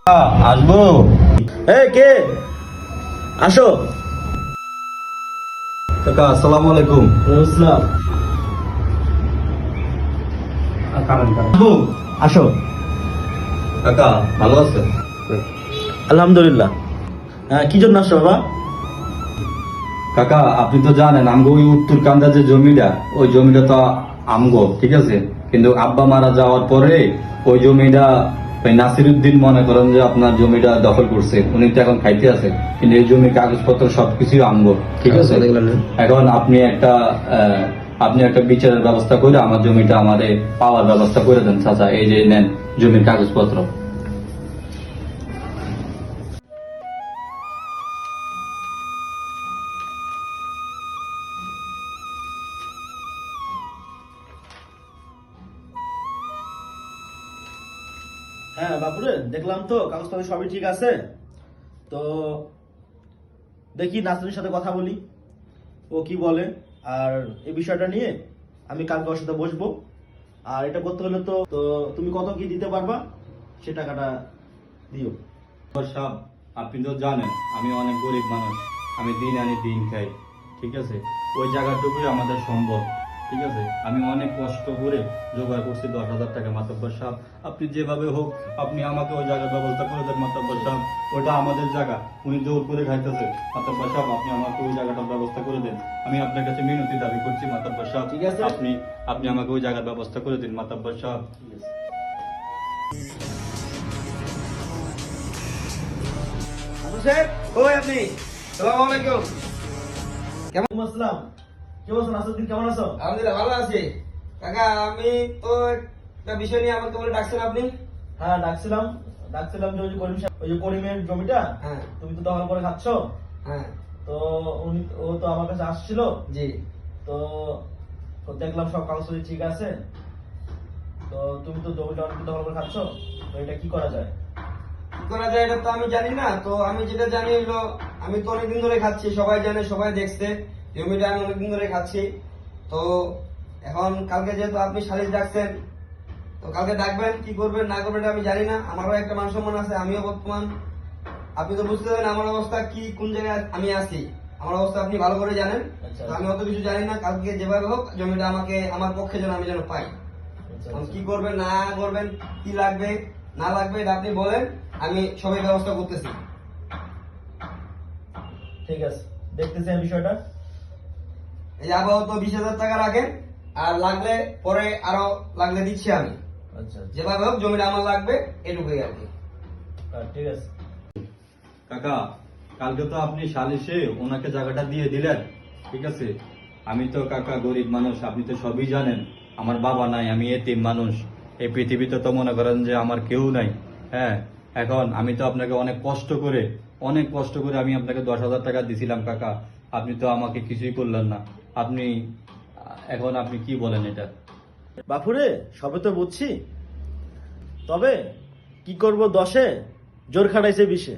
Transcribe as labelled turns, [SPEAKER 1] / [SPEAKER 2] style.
[SPEAKER 1] আসবো। এই কে? আসো।
[SPEAKER 2] কাকা আসসালামু আলাইকুম।
[SPEAKER 1] আসসালাম। আসবো। আসো।
[SPEAKER 2] কাকা ভালো আছেন?
[SPEAKER 1] আলহামদুলিল্লাহ। হ্যাঁ, কি জন্য আসছো বাবা?
[SPEAKER 2] কাকা আপনি তো জানেন আমগো ওই উত্তর কান্দা যে জমিটা, ওই জমিটা তো আমগো, ঠিক আছে, কিন্তু আব্বা মারা যাওয়ার পরে ওই জমিটা ওই নাসিরউদ্দিন মনে করেন যে আপনার জমিটা দখল করছে, উনি তো এখন খাইতে আছে, কিন্তু এই জমির কাগজপত্র সবকিছুই আমগো, ঠিক আছে। এখন আপনি একটা বিচারের ব্যবস্থা করে আমার জমিটা আমারে পাওয়ার ব্যবস্থা করে দেন চাচা। এই যে নেন জমির কাগজপত্র।
[SPEAKER 1] হ্যাঁ বাপুরে, দেখলাম তো কাগজপত্র সবই ঠিক আছে। তো দেখি নাসরিনের সাথে কথা বলি, ও কি বলে। আর এই বিষয়টা নিয়ে আমি কালকে ওর সাথে বসবো। আর এটা করতে হলে তো তো তুমি কত কি দিতে পারবা সে টাকাটা দিও।
[SPEAKER 2] সাহেব, আপনি তো জানেন আমি অনেক গরিব মানুষ, আমি দিন আনি দিন খাই, ঠিক আছে। ওই জায়গাটুকুই আমাদের সম্ভব, ঠিক আছে। আমি অনেক কষ্ট করে জোগাড় করছি 10,000 টাকা। মাতব্বর সাহেব, আপনি যেভাবে হোক আপনি আমাকে ওই জায়গার ব্যবস্থা করে দেন মাতব্বর সাহেব। ওটা আমাদের জায়গা, উনি জোর করে খাইতেছে। মাতব্বর সাহেব, আপনি আমাকে ওই জায়গাটার ব্যবস্থা করে দেন। আমি আপনার কাছে মিনতি দাবি করছি মাতব্বর সাহেব।
[SPEAKER 1] ঠিক আছে।
[SPEAKER 2] আপনি আমাকে ওই জায়গার ব্যবস্থা করে দিন মাতব্বর সাহেব।
[SPEAKER 1] আপনি আসসালামু আলাইকুম। কেমন আসসালাম। কেমন আছো নাসরুদ্দিন, কেমন আছো?
[SPEAKER 3] আলহামদুলিল্লাহ ভালো আছি। কাকা আমি তো একটা বিষয় নিয়ে আমাকে বলে ডাকছেন আপনি?
[SPEAKER 1] হ্যাঁ, ডাকছিলাম যে ওই যে করিম সাহেব, ওই যে করিমের জমিটা
[SPEAKER 3] হ্যাঁ
[SPEAKER 1] তুমি তো দখল করে খাচ্ছ।
[SPEAKER 3] হ্যাঁ
[SPEAKER 1] তো ও তো আমার কাছে আসছিল।
[SPEAKER 3] জি।
[SPEAKER 1] তো তো দেখলাম সব কাগজপত্র ঠিক আছে। তো তুমি তো জমিটা অনেক দখল করে খাচ্ছ, তো এটা কি করা যায়?
[SPEAKER 3] কি করা যায় এটা তো আমি জানি না। তো আমি যেটা জানি হলো, আমি তো অনেকদিন ধরে খাচ্ছি, সবাই জানে, সবাই দেখছে জমিটা আমি অনেকদিন ধরে খাচ্ছি। তো এখন কালকে যেহেতু আপনি সালিশ ডাকছেন, তো কালকে ডাকবেন, কি করবেন না করবেন এটা আমি জানি না। আমারও একটা মান সম্মান আছে, আমিও বর্তমান, আপনি তো বুঝতে পারেন আমার অবস্থা কি, কোন জায়গায় আমি আছি। আমার অবস্থা আপনি ভালো করে জানেন।
[SPEAKER 1] আচ্ছা,
[SPEAKER 3] তো আমি অত কিছু জানি না। কালকে যেভাবে হোক জমিটা আমাকে আমার পক্ষে যেন আমি যেন পাই।
[SPEAKER 1] আচ্ছা,
[SPEAKER 3] এখন
[SPEAKER 1] আচ্ছা।
[SPEAKER 3] কি করবেন না করবেন, কি লাগবে না লাগবে এটা আপনি বলেন, আমি সবাই ব্যবস্থা করতেছি।
[SPEAKER 1] ঠিক আছে, দেখতেছি আমি বিষয়টা।
[SPEAKER 3] এই যে আপাতত 20,000 টাকা রাখেন, আর লাগলে পরে আরো লাগলে দিচ্ছি আমি।
[SPEAKER 1] আচ্ছা, আচ্ছা।
[SPEAKER 3] যেভাবে হোক জমিটা আমার লাগবে, এটুকুই আর কি।
[SPEAKER 1] ঠিক আছে।
[SPEAKER 2] কাকা কালকে তো আপনি সালিশে ওনাকে জায়গাটা দিয়ে দিলেন, ঠিক আছে। আমি তো কাকা গরিব মানুষ, আপনি তো সবই জানেন। আমার বাবা নাই, আমি এতিম মানুষ। এই পৃথিবীতে তো মনে করেন যে আমার কেউ নাই। হ্যাঁ, এখন আমি তো আপনাকে অনেক কষ্ট করে আমি আপনাকে 10,000 টাকা দিছিলাম কাকা। আপনি তো আমাকে কিছুই করলেন না। আপনি এখন আপনি কি বলেন এটা?
[SPEAKER 1] বাপুরে, সবে তো বুঝছি, তবে কি করব, 10-এ জোর খাটাইছে 20-এ।